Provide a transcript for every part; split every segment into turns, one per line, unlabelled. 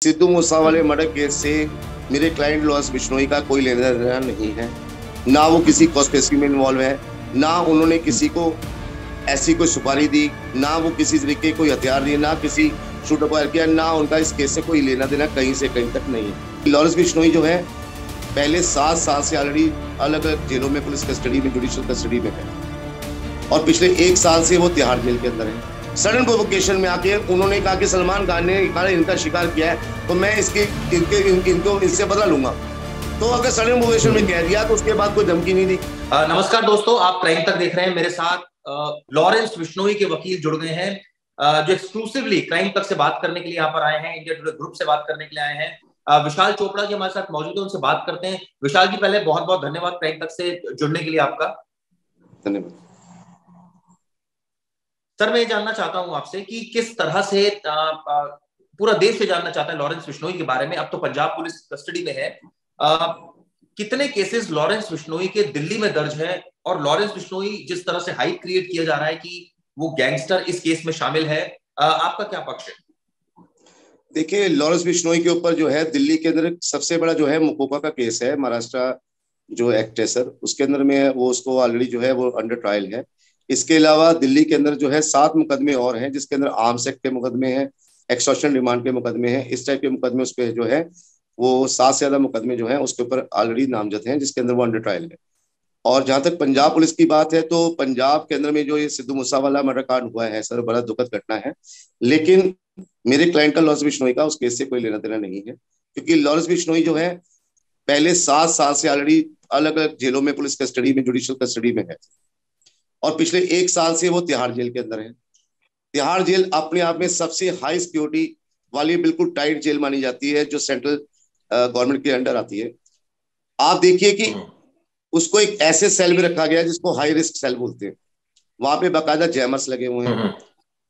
Sidhu मूसेवाले murder case से मेरे client Lawrence Bishnoi का कोई लेना देना नहीं है। ना वो किसी कॉन्स्पिरेसी में इन्वॉल्व है, ना उन्होंने किसी को ऐसी कोई सुपारी दी, ना वो किसी तरीके कोई हथियार दिए, ना किसी शूटर फायर किया, ना उनका इस केस से कोई लेना देना कहीं से कहीं तक नहीं है। लॉरेंस बिश्नोई जो है पहले 7 साल से ऑलरेडी अलग अलग जेलों में पुलिस कस्टडी में, जुडिशियल कस्टडी में है और पिछले 1 साल से वो तिहाड़ जेल के अंदर है। सडन प्रोवोकेशन में आके उन्होंने कहा कि सलमान खान ने इनका शिकार किया है तो मैं इनको इससे बदला लूंगा। तो अगर सडन प्रोवोकेशन में कह दिया तो उसके बाद कोई धमकी नहीं दी।
नमस्कार दोस्तों, आप क्राइम तक देख रहे हैं। मेरे साथ लॉरेंस बिश्नोई के वकील जुड़ गए हैं जो एक्सक्लूसिवली क्राइम तक से बात करने के लिए यहाँ पर आए हैं, इंडिया टुडे ग्रुप से बात करने के लिए आए हैं। विशाल चोपड़ा जी हमारे साथ मौजूद है, उनसे बात करते हैं। विशाल जी, पहले बहुत बहुत धन्यवाद क्राइम तक से जुड़ने के लिए आपका।
धन्यवाद
सर, मैं ये जानना चाहता हूं आपसे कि किस तरह से पूरा देश से जानना चाहता है लॉरेंस बिश्नोई के बारे में। अब तो पंजाब पुलिस कस्टडी में है। कितने केसेस लॉरेंस बिश्नोई के दिल्ली में दर्ज है और लॉरेंस बिश्नोई जिस तरह से हाइप क्रिएट किया जा रहा है कि वो गैंगस्टर इस केस में शामिल है, आपका क्या पक्ष है?
देखिए, लॉरेंस बिश्नोई के ऊपर जो है दिल्ली के अंदर सबसे बड़ा जो है मुकोका का केस है। महाराष्ट्र जो एक्ट है सर, उसके अंदर में वो उसको ऑलरेडी जो है वो अंडर ट्रायल है। इसके अलावा दिल्ली के अंदर जो है 7 मुकदमे और हैं, जिसके अंदर आर्म्स एक्ट के मुकदमे हैं, एक्सटॉर्शन डिमांड के मुकदमे हैं, इस टाइप के मुकदमे उस पर जो है वो 7 से ज्यादा मुकदमे जो है उसके ऊपर ऑलरेडी नामजद हैं, जिसके अंदर वो अंडर ट्रायल है। और जहां तक पंजाब पुलिस की बात है तो पंजाब के अंदर में जो ये सिद्धू मूसेवाला मर्डर कांड हुआ है सर, बड़ा दुखद घटना है। लेकिन मेरे क्लाइंट का लॉरेंस बिश्नोई का उस केस से कोई लेना देना नहीं है, क्योंकि लॉरेंस बिश्नोई जो है पहले 7 साल से ऑलरेडी अलग अलग जेलों में पुलिस कस्टडी में, जुडिशियल कस्टडी में है और पिछले 1 साल से वो तिहाड़ जेल के अंदर है। तिहाड़ जेल अपने आप में सबसे हाई सिक्योरिटी वाली बिल्कुल टाइट जेल मानी जाती है, जो सेंट्रल गवर्नमेंट के अंडर आती है। आप देखिए कि उसको एक ऐसे सेल में रखा गया है जिसको हाई रिस्क सेल बोलते हैं। वहां पे बाकायदा जैमर्स लगे हुए हैं।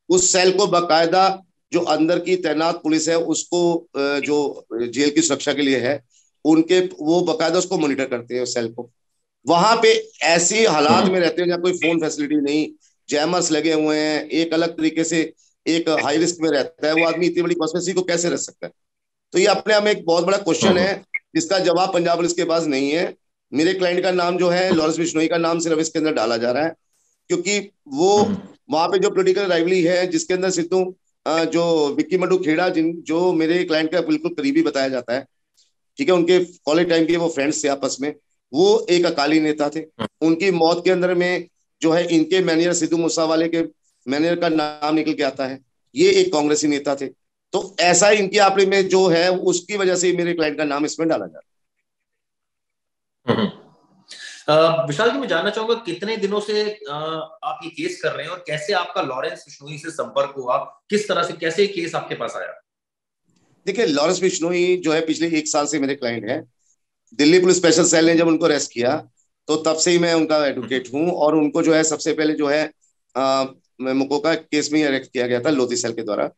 उस सेल को बाकायदा जो अंदर की तैनात पुलिस है उसको जो जेल की सुरक्षा के लिए है उनके, वो बाकायदा उसको मॉनिटर करते हैं उस सेल को। वहां पे ऐसी हालात में रहते हैं जहाँ कोई फोन फैसिलिटी नहीं, जैमर्स लगे हुए हैं, एक अलग तरीके से एक हाई रिस्क में रहता है। वो आदमी इतनी बड़ी कॉन्स्पिरेसी को कैसे रख सकता है? तो ये अपने आप में एक बहुत बड़ा क्वेश्चन है जिसका जवाब पंजाब पुलिस के पास नहीं है। मेरे क्लाइंट का नाम जो है लॉरेंस बिश्नोई का नाम सिर्फ इसके अंदर डाला जा रहा है, क्योंकि वो वहां पे जो पोलिटिकल राइवली है जिसके अंदर सिद्धू जो विक्की मड्डू खेड़ा जो मेरे क्लाइंट का बिल्कुल करीबी बताया जाता है, ठीक है, उनके कॉलेज टाइम के वो फ्रेंड्स थे आपस में, वो एक अकाली नेता थे। उनकी मौत के अंदर में जो है इनके मैनेजर सिद्धू मूसेवाले के मैनेजर का नाम निकल के आता है, ये एक कांग्रेसी नेता थे। तो ऐसा ही इनकी आपस में जो है उसकी वजह से मेरे क्लाइंट का नाम इसमें डाला जा रहा है।
विशाल जी, मैं जानना चाहूंगा कितने दिनों से आप ये केस कर रहे हैं और कैसे आपका लॉरेंस बिश्नोई से संपर्क हुआ, किस तरह से कैसे केस आपके पास आया?
देखिए, लॉरेंस बिश्नोई जो है पिछले 1 साल से मेरे क्लाइंट है। दिल्ली पुलिस स्पेशल सेल ने जब उनको अरेस्ट किया तो तब से ही मैं उनका एडवोकेट हूं और उनको जो है सबसे पहले जो है मुकोका केस में ही अरेस्ट किया गया था लोधी सेल के द्वारा।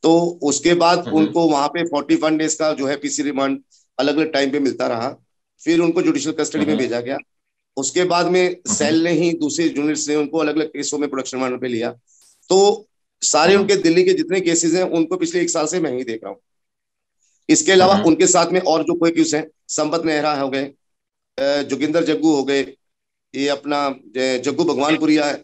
तो उसके बाद उनको वहां पे 41 डेज का जो है पीसी रिमांड अलग अलग टाइम पे मिलता रहा। फिर उनको जुडिशियल कस्टडी में भेजा गया। उसके बाद में सेल ने ही दूसरे यूनिट्स ने उनको अलग अलग केसों में प्रोडक्शन रिमांड पे लिया। तो सारे उनके दिल्ली के जितने केसेस हैं उनको पिछले 1 साल से मैं ही देख रहा हूँ। इसके अलावा उनके साथ में और जो कोई केस है, संपत नेहरा हो गए, जोगिंदर जग्गू हो गए, ये अपना जग्गू भगवानपुरिया है,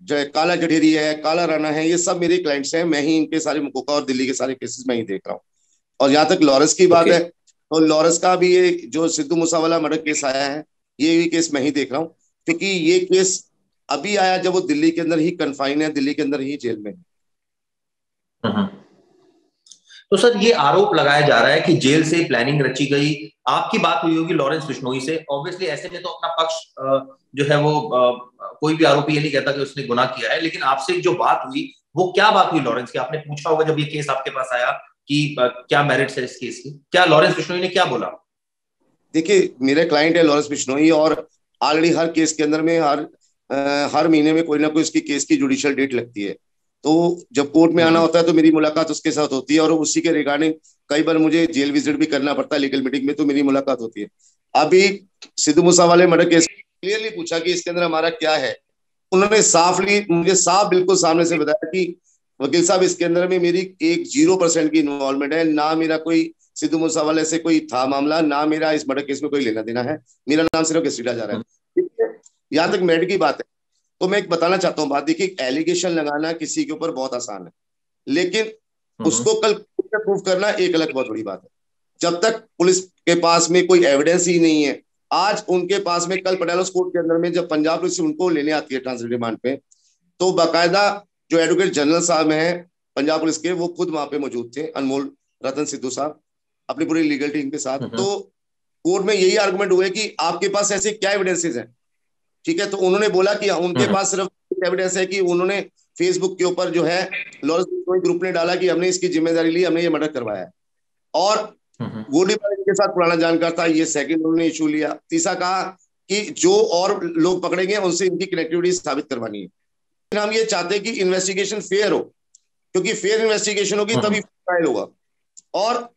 जो काला जठेरी है, काला राणा है, ये सब मेरे क्लाइंट्स हैं। मैं ही इनके सारे मुकोका और दिल्ली के सारे केसेस मैं ही देख रहा हूँ। और यहाँ तक लॉरेंस की बात है तो लॉरेंस का भी ये जो सिद्धू मूसेवाला मर्डर केस आया है, ये भी केस मैं ही देख रहा हूँ, क्योंकि ये केस अभी आया जब वो दिल्ली के अंदर ही कन्फाइन है, दिल्ली के अंदर ही जेल में है।
तो सर, ये आरोप लगाया जा रहा है कि जेल से प्लानिंग रची गई। आपकी बात हुई होगी लॉरेंस बिश्नोई से, ऑब्वियसली ऐसे में तो अपना पक्ष जो है वो कोई भी आरोपी ये नहीं कहता कि उसने गुनाह किया है, लेकिन आपसे जो बात हुई वो क्या बात हुई लॉरेंस की? आपने पूछा होगा जब ये केस आपके पास आया कि क्या मेरिट्स है इस केस की, क्या लॉरेंस बिश्नोई ने क्या बोला?
देखिए, मेरे क्लाइंट है लॉरेंस बिश्नोई और ऑलरेडी हर केस के अंदर में हर महीने में कोई ना कोई इसकी केस की जुडिशियल डेट लगती है। तो जब कोर्ट में आना होता है तो मेरी मुलाकात उसके साथ होती है और उसी के रिगार्डिंग कई बार मुझे जेल विजिट भी करना पड़ता है लीगल मीटिंग में, तो मेरी मुलाकात होती है। अभी सिद्धू मूसेवाले मर्डर केस क्लियरली पूछा कि इसके अंदर हमारा क्या है, उन्होंने मुझे साफ बिल्कुल सामने से बताया कि वकील साहब इसके अंदर में मेरी एक 0% की इन्वॉल्वमेंट है, ना मेरा कोई सिद्धू मूसेवाला से कोई था मामला, ना मेरा इस मर्डर केस में कोई लेना देना है। मेरा नाम सिर्फ घसीटा जा रहा है, ठीक है। यहाँ तक मेरिट की बात है, तो मैं एक बताना चाहता हूँ बात, देखिए एलिगेशन लगाना किसी के ऊपर बहुत आसान है, लेकिन उसको कल प्रूव करना एक अलग बहुत बड़ी बात है। जब तक पुलिस के पास में कोई एविडेंस ही नहीं है, आज उनके पास में कल पटियाला कोर्ट के अंदर में जब पंजाब पुलिस उनको लेने आती है ट्रांजिट रिमांड पे, तो बाकायदा जो एडवोकेट जनरल साहब हैं पंजाब पुलिस के, वो खुद वहां पे मौजूद थे, अनमोल रतन सिद्धू साहब अपनी पूरी लीगल टीम के साथ। तो कोर्ट में यही आर्गुमेंट हुए कि आपके पास ऐसे क्या एविडेंसेस हैं, ठीक है। तो उन्होंने बोला कि उनके पास सिर्फ एविडेंस है कि उन्होंने फेसबुक के ऊपर जो है लॉरेंस बिश्नोई ग्रुप ने डाला कि हमने इसकी जिम्मेदारी ली, हमने ये मर्डर करवाया है, और गोलीबार इनके साथ पुराना जानकार था, ये सेकंड उन्होंने इशू लिया। तीसरा कहा कि जो और लोग पकड़े गए उनसे इनकी कनेक्टिविटी साबित करवानी है। हम ये चाहते हैं कि इन्वेस्टिगेशन फेयर हो, क्योंकि फेयर इन्वेस्टिगेशन होगी तभी ट्रायल होगा। और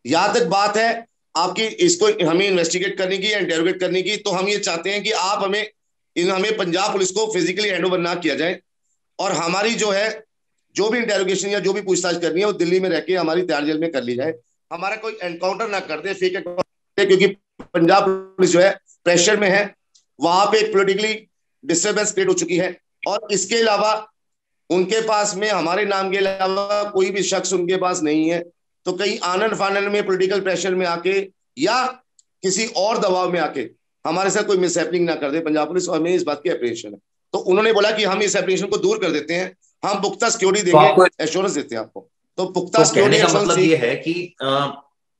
यहां तक बात है आपकी इसको हमें इन्वेस्टिगेट करने की या इंटेरोगेट करने की, तो हम ये चाहते हैं कि आप हमें पंजाब पुलिस को फिजिकली हैंडओवर ना किया जाए, और हमारी जो है जो भी इंटेरोगेशन या जो भी पूछताछ करनी है वो दिल्ली में रह के हमारी तिहाड़ जेल में कर ली जाए, हमारा कोई एनकाउंटर ना कर दे, फेक एनकाउंटर, क्योंकि पंजाब पुलिस जो है प्रेशर में है, वहां पे एक पोलिटिकली डिस्टर्बेंस क्रिएट हो चुकी है। और इसके अलावा उनके पास में हमारे नाम के अलावा कोई भी शख्स उनके पास नहीं है, तो कहीं आनंद फानंद में पॉलिटिकल प्रेशर में आके या किसी और दबाव में आके हमारे साथ कोई मिसहैपनिंग ना कर दे पंजाब पुलिस, और हमें इस बात की अप्रिशिएशन है। तो उन्होंने बोला कि हम इस एप्लीकेशन को दूर कर देते हैं, हम पुख्ता सिक्योरिटी देंगे, एश्योरेंस देते हैं आपको। तो पुख्ता सिक्योरिटी
का मतलब ये है कि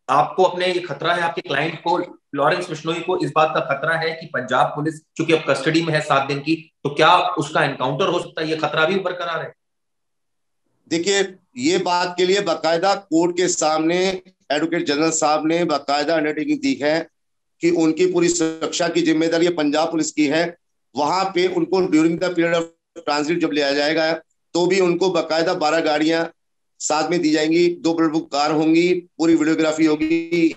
आपको अपने ये खतरा है, आपके क्लाइंट को लॉरेंस बिश्नोई को इस बात का खतरा है कि पंजाब पुलिस चूंकि अब कस्टडी में है 7 दिन की, तो क्या उसका एनकाउंटर हो सकता है, ये खतरा भी बरकरार है?
देखिए ये बात के लिए बाकायदा कोर्ट के सामने एडवोकेट जनरल साहब ने बाकायदा अंडरटेकिंग दी है कि उनकी पूरी सुरक्षा की जिम्मेदारी पंजाब पुलिस की है। वहां पे उनको during the period of transit जब लिया जाएगा तो भी उनको बाकायदा 12 गाड़ियां साथ में दी जाएंगी, 2 ब्लड प्रूफ कार होंगी, पूरी वीडियोग्राफी होगी,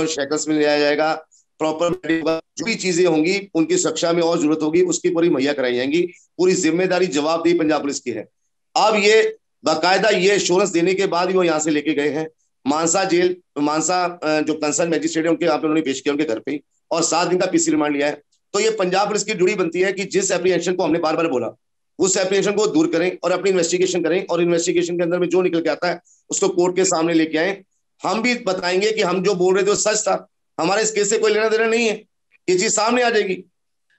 शेकल्स में लिया जाएगा, प्रॉपर जो भी चीजें होंगी उनकी सुरक्षा में और जरूरत होगी उसकी पूरी मुहैया कराई जाएंगी। पूरी जिम्मेदारी जवाबदेही पंजाब पुलिस की है। अब ये बाकायदा ये एश्योरेंस देने के बाद वो यहाँ से लेके गए हैं मानसा जेल, मानसा जो कंसर्न मैजिस्ट्रेट है उनके यहाँ पे उन्होंने पेश किया उनके घर पे, और 7 दिन का पीसी रिमांड लिया है। तो ये पंजाब पुलिस की ड्यूटी बनती है कि जिस एप्लीकेशन को हमने बार बार बोला उस एप्लीकेशन को दूर करें और अपनी इन्वेस्टिगेशन करें, और इन्वेस्टिगेशन के अंदर में जो निकल के आता है उसको कोर्ट के सामने लेके आए। हम भी बताएंगे कि हम जो बोल रहे थे वो सच था, हमारे इस केस से कोई लेना देना नहीं है, ये चीज सामने आ जाएगी।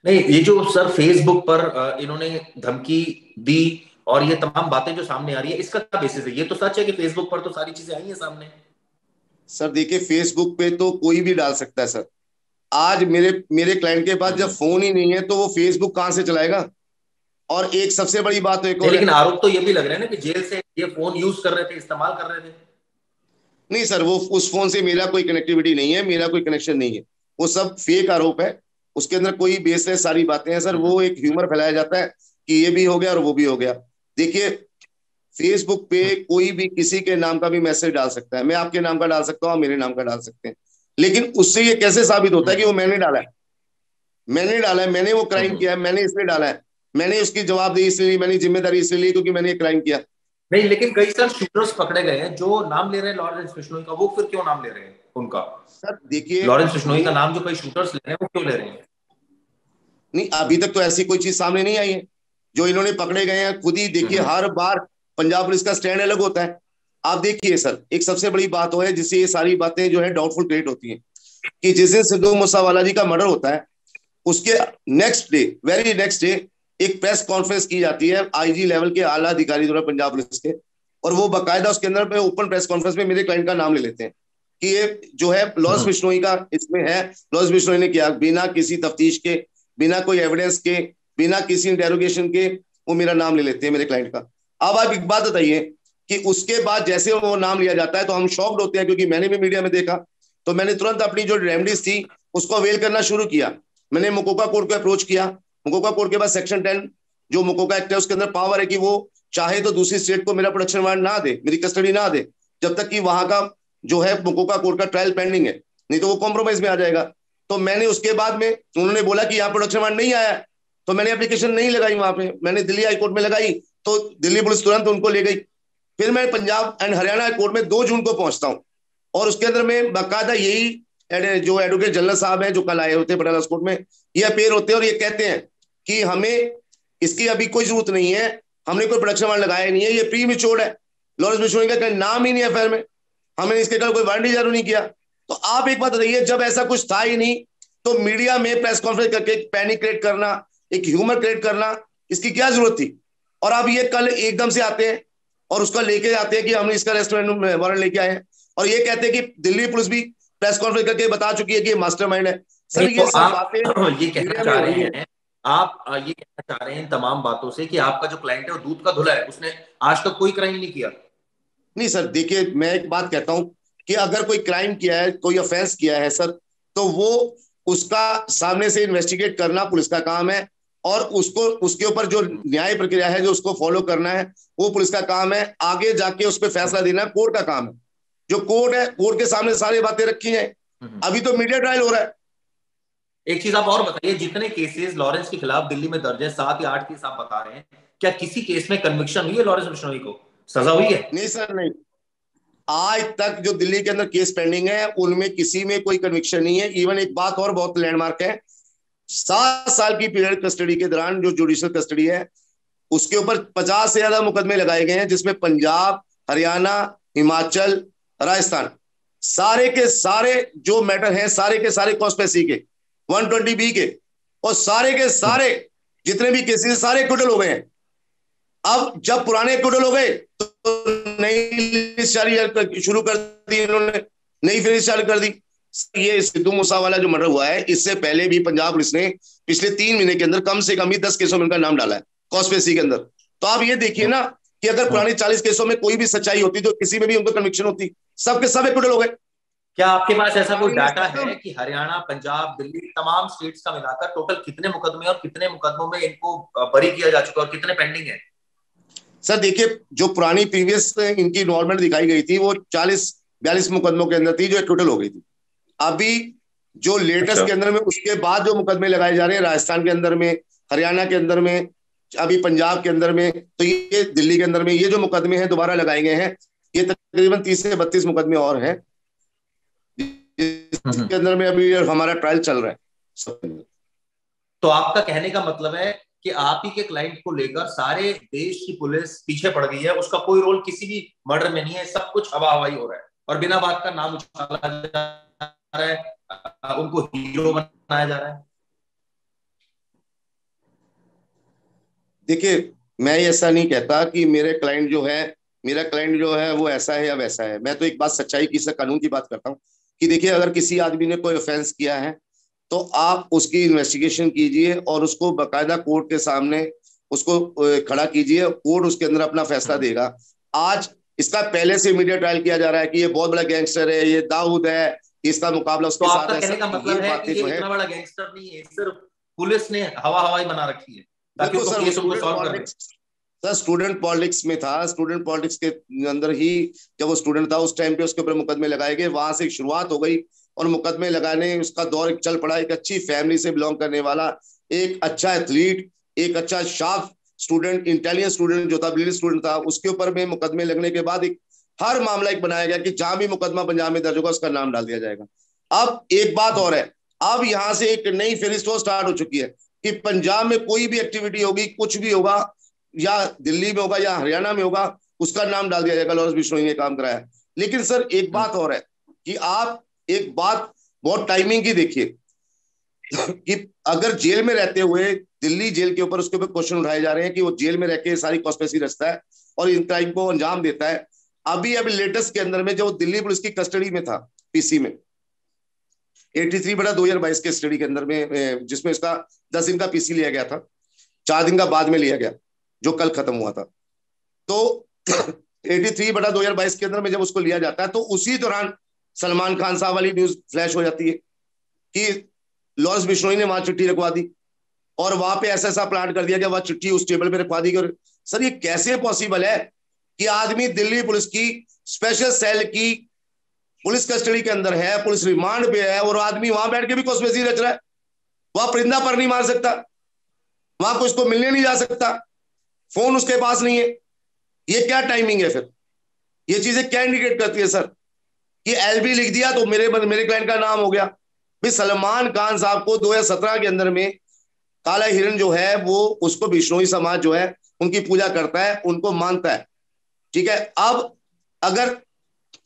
नहीं, ये जो सर फेसबुक पर इन्होंने धमकी दी और ये तमाम बातें जो सामने आ रही है, इसका क्या बेसिस है? ये तो सच है कि फेसबुक पर तो सारी चीजें आई हैं सामने।
सर देखिए फेसबुक पे तो कोई भी डाल सकता है सर। आज मेरे क्लाइंट के पास जब फोन ही नहीं है तो वो फेसबुक कहां से चलाएगा? और एक सबसे बड़ी बात एक और,
लेकिन आरोप तो ये भी लग रहे हैं ना कि जेल से ये फोन यूज कर रहे थे, इस्तेमाल कर रहे थे।
नहीं सर, वो उस फोन से मेरा कोई कनेक्टिविटी नहीं है, मेरा कोई कनेक्शन नहीं है, वो सब फेक आरोप है, उसके अंदर कोई बेस है, सारी बातें हैं सर। वो एक ह्यूमर फैलाया जाता है कि ये भी हो गया और वो भी हो गया। देखिए फेसबुक पे कोई भी किसी के नाम का भी मैसेज डाल सकता है, मैं आपके नाम का डाल सकता हूँ, आप मेरे नाम का डाल सकते हैं, लेकिन उससे ये कैसे साबित होता है कि वो मैंने डाला है? मैंने डाला है, मैंने वो क्राइम किया है, मैंने इसलिए डाला है, मैंने उसकी जवाबदेही इसलिए, मैंने जिम्मेदारी इसलिए ली क्योंकि मैंने क्राइम किया।
नहीं, लेकिन कई सर शूटर्स पकड़े गए हैं जो नाम ले रहे हैं लॉरेंस बिश्नोई का, वो फिर क्यों नाम ले रहे हैं उनका?
सर देखिए
लॉरेंस बिश्नोई का नाम जो कई शूटर्स ले रहे हैं वो क्यों ले रहे हैं?
नहीं, अभी तक तो ऐसी कोई चीज सामने नहीं आई है। जो इन्होंने पकड़े गए हैं खुद ही देखिए, हर बार पंजाब पुलिस का स्टैंड अलग होता है। आप देखिए सर, एक सबसे बड़ी बात हो है जिससे ये सारी बातें जो है डाउटफुल क्रिएट होती हैं कि जिस दिन सिद्धू मूसेवाला जी का मर्डर होता है उसके next day, very next day, एक प्रेस कॉन्फ्रेंस की जाती है आईजी लेवल के आला अधिकारी द्वारा पंजाब पुलिस के, और वो बाकायदा उसके अंदर ओपन प्रेस कॉन्फ्रेंस में मेरे क्लाइंट का नाम ले लेते हैं कि ये जो है लॉरेंस बिश्नोई का इसमें है, लॉरेंस बिश्नोई ने किया, बिना किसी तफ्तीश के, बिना कोई एविडेंस के, बिना किसी इंटेरोगेशन के, वो मेरा नाम ले लेते हैं मेरे क्लाइंट का। अब आप एक बात बताइए कि उसके बाद जैसे वो नाम लिया जाता है तो हम शॉक्ड होते हैं, क्योंकि मैंने भी मीडिया में देखा, तो मैंने तुरंत अपनी जो रेमेडीज थी उसको अवेल करना शुरू किया। मैंने मुकोका कोर्ट को अप्रोच किया। मुकोका कोर्ट के बाद सेक्शन 10 जो मुकोका एक्ट है उसके अंदर पावर है कि वो चाहे तो दूसरी स्टेट को मेरा प्रोटेक्शन वारंट ना दे, मेरी कस्टडी ना दे, जब तक कि वहां का जो है मुकोका कोर्ट का ट्रायल पेंडिंग है, नहीं तो वो कॉम्प्रोमाइज में आ जाएगा। तो मैंने उसके बाद में, उन्होंने बोला कि यहाँ प्रोटेक्शन वारंट नहीं आया, तो मैंने एप्लीकेशन नहीं लगाई वहां पे, मैंने दिल्ली हाई कोर्ट में लगाई, तो दिल्ली पुलिस तुरंत उनको ले गई। फिर मैं Punjab and Haryana high court में 2 जून को पहुंचता हूँ, और उसके अंदर में बाकायदा यही जो एडवोकेट जनरल साहब हैं जो कल आए होते हैं पटियाला कोर्ट में, ये अपेयर होते हैं और ये कहते हैं कि हमें इसकी अभी कोई जरूरत नहीं है, हमने कोई प्रोडक्शन वारंट लगाया नहीं है, ये प्री मेच्योर्ड है, लॉरेंस बिश्नोई का नाम ही नहीं है एफआईआर में, हमने इसके कल कोई वारंट जारी नहीं किया। तो आप एक बात बताइए, जब ऐसा कुछ था ही नहीं तो मीडिया में प्रेस कॉन्फ्रेंस करके पैनिक क्रिएट करना, एक ह्यूमर क्रिएट करना, इसकी क्या जरूरत थी? और अब ये कल एकदम से आते हैं और उसका लेके आते हैं कि हमने इसका रेस्टोरेंट वारंट लेके आए हैं, और ये कहते हैं कि दिल्ली पुलिस भी प्रेस कॉन्फ्रेंस करके बता चुकी है कि ये मास्टरमाइंड है। सर
नहीं,
ये
तो
सब
आप
बातें
ये कहना
मीडिया में
चाह
हो
रहे
रही है।
हैं, आप ये कहना चाह रहे हैं इन तमाम बातों से कि आपका जो क्लाइंट है वो दूध का धुला है, उसने आज तक कोई क्राइम नहीं किया?
नहीं सर, देखिए मैं एक बात कहता हूं कि अगर कोई क्राइम किया है, कोई ऑफेंस किया है सर, तो वो उसका सामने से इन्वेस्टिगेट करना पुलिस का काम है, और उसको उसके ऊपर जो न्याय प्रक्रिया है जो उसको फॉलो करना है वो पुलिस का काम है, आगे जाके उस पर फैसला देना कोर्ट का काम है। जो कोर्ट है, कोर्ट के सामने सारी बातें रखी हैं। अभी तो मीडिया ट्रायल हो रहा है।
एक चीज आप और बताइए, जितने केसेस लॉरेंस के खिलाफ दिल्ली में दर्ज है, 7 या 8 केस आप बता रहे हैं, क्या किसी केस में कन्विक्शन हुई है लॉरेंस बिश्नोई को, सजा हुई है?
नहीं सर, नहीं, आज तक जो दिल्ली के अंदर केस पेंडिंग है उनमें किसी में कोई कन्विक्शन नहीं है। इवन एक बात और बहुत लैंडमार्क है, 7 साल की पीरियड कस्टडी के दौरान जो जुडिशियल कस्टडी है उसके ऊपर 50 से ज्यादा मुकदमे लगाए गए हैं, जिसमें पंजाब, हरियाणा, हिमाचल, राजस्थान, सारे के सारे जो मैटर हैं, सारे के सारे कॉन्स्पेरेसी के 120B के, और सारे के सारे जितने भी केसेस सारे एक्विटल हो गए हैं। अब जब पुराने एक्विटल हो गए तो नई लिस्ट जारी शुरू कर दी इन्होंने, नई फिर चालू कर दी। ये सिद्धू मूसा वाला जो मर्डर हुआ है, इससे पहले भी पंजाब पुलिस ने पिछले 3 महीने के अंदर कम से कम ही 10 केसों में इनका नाम डाला है कॉन्स्पिरेसी के अंदर। तो आप ये देखिए ना कि अगर पुराने 40 केसों में कोई भी सच्चाई होती तो किसी में भी उनको कन्विक्शन होती, सबके सब एक्विटल हो गए।
क्या आपके पास ऐसा कोई डाटा है कि हरियाणा, पंजाब, दिल्ली, तमाम स्टेट्स का मिलाकर टोटल कितने मुकदमे और कितने मुकदमों में इनको बरी किया जा चुका है और कितने पेंडिंग है?
सर देखिए, जो पुरानी प्रीवियस इनकी नॉर्मल दिखाई गई थी वो 40-42 मुकदमों के अंदर थी जो टोटल हो गई थी। अभी जो लेटेस्ट के अंदर में उसके बाद जो मुकदमे लगाए जा रहे हैं राजस्थान के अंदर में, हरियाणा के अंदर में, अभी पंजाब के अंदर में, तो ये दिल्ली के अंदर में ये जो मुकदमे हैं दोबारा लगाए गए हैं, ये तकरीबन 30 से 32 मुकदमे और हैं इसके अंदर में अभी हमारा ट्रायल चल रहा है।
तो आपका कहने का मतलब है कि आप ही के क्लाइंट को लेकर सारे देश की पुलिस पीछे पड़ गई है, उसका कोई रोल किसी भी मर्डर में नहीं है, सब कुछ हवा हवाई हो रहा है और बिना बात का नाम उछाला जा रहा है, उनको हीरो बनाया जा रहा है?
देखिए, मैं ऐसा नहीं कहता कि मेरा क्लाइंट जो है वो ऐसा है या वैसा है। मैं तो एक बात सच्चाई की, कानून की बात करता हूँ कि देखिए, अगर किसी आदमी ने कोई ऑफेंस किया है तो आप उसकी इन्वेस्टिगेशन कीजिए और उसको बकायदा कोर्ट के सामने उसको खड़ा कीजिए, कोर्ट उसके अंदर अपना फैसला देगा। आज इसका पहले से मीडिया ट्रायल किया जा रहा है कि ये बहुत बड़ा गैंगस्टर है, ये दाऊद है, इसका मुकाबला उसके
तो
साथ
आपका
है।
कहने का मतलब है कि ये इतना बड़ा गैंगस्टर नहीं है, सिर्फ पुलिस ने हवा हवाई बना रखी है ताकि
देखो सर,
केस उनको सॉल्व कर दे।
सर स्टूडेंट पॉलिटिक्स में था, स्टूडेंट पॉलिटिक्स के अंदर ही जब वो स्टूडेंट था उस टाइम पे उसके ऊपर मुकदमे लगाए गए, वहां से एक शुरुआत हो गई और मुकदमे लगाने उसका दौर चल पड़ा। एक अच्छी फैमिली से बिलोंग करने वाला, एक अच्छा एथलीट, एक अच्छा शार्प स्टूडेंट, इंटेलिजेंट स्टूडेंट जो था, ब्रिलियंट स्टूडेंट था, उसके ऊपर में मुकदमे लगने के बाद एक हर मामला एक बनाया गया कि जहां भी मुकदमा पंजाब में दर्ज होगा उसका नाम डाल दिया जाएगा। अब एक बात और है, अब यहां से एक नई फेरिस्त स्टार्ट हो चुकी है कि पंजाब में कोई भी एक्टिविटी होगी, कुछ भी होगा, या दिल्ली में होगा या हरियाणा में होगा, उसका नाम डाल दिया जाएगा लॉरेंस बिश्नोई ने काम कराया। लेकिन सर एक बात और है कि आप एक बात बहुत टाइमिंग की देखिए कि अगर जेल में रहते हुए दिल्ली जेल के ऊपर उसके ऊपर क्वेश्चन उठाए जा रहे हैं कि वो जेल में रह के सारी कॉन्स्पिरेसी रचता है और इन क्राइम को अंजाम देता है। अभी लेटेस्ट के अंदर में जो दिल्ली पुलिस की कस्टडी में था पीसी में 83/2022 के स्टडी के अंदर में, जिसमें इसका 10 दिन का पीसी लिया गया था, 4 दिन का बाद में लिया गया जो कल खत्म हुआ था। तो 83/2022 के अंदर में जब उसको लिया जाता है तो उसी दौरान सलमान खान साहब वाली न्यूज फ्लैश हो जाती है कि लॉरेंस बिश्नोई ने वहां चिट्ठी रखवा दी और वहां पे ऐसा ऐसा प्लान कर दिया कि वहां चिट्ठी उस टेबल पे रखवा दी। सर ये कैसे पॉसिबल है कि आदमी दिल्ली पुलिस की स्पेशल सेल की पुलिस कस्टडी के अंदर है, पुलिस रिमांड पे है, और आदमी वहां बैठ के भी कॉन्स्पिरेसी रच रहा है, वहां परिंदा पर नहीं मार सकता। वहां को उसको मिलने नहीं जा सकता, फोन उसके पास नहीं है। ये क्या टाइमिंग है फिर? ये चीजें क्या इंडिकेट करती है सर? कि एलबी लिख दिया तो मेरे क्लाइंट का नाम हो गया। भाई सलमान खान साहब को 2017 के अंदर में काला हिरन जो है वो, उसको बिश्नोई समाज जो है उनकी पूजा करता है, उनको मानता है। ठीक है, अब अगर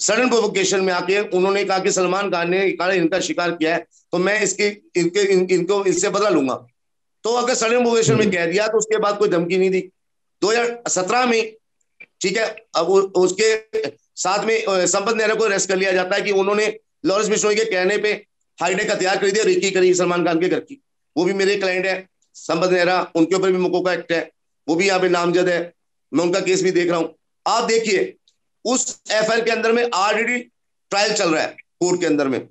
सडन प्रोवोकेशन में आके उन्होंने कहा कि सलमान खान ने काला हिरन का शिकार किया है, तो मैं इसके इनको इससे बदला लूंगा, तो अगर सडन प्रोवोकेशन में कह दिया तो उसके बाद कोई धमकी नहीं दी 2017 में। ठीक है, अब उसके साथ में संपत नेहरा को अरेस्ट कर लिया जाता है कि उन्होंने लॉरेंस बिश्नोई के कहने पे हाईटेक हथियार खरीदे, रेकी करी सलमान खान के घर की। वो भी मेरे क्लाइंट है संपत नेहरा, उनके ऊपर भी मोकोका एक्ट है, वो भी यहाँ पे नामजद है, मैं उनका केस भी देख रहा हूं। आप देखिए उस एफआईआर के अंदर में ऑलरेडी ट्रायल चल रहा है कोर्ट के अंदर में,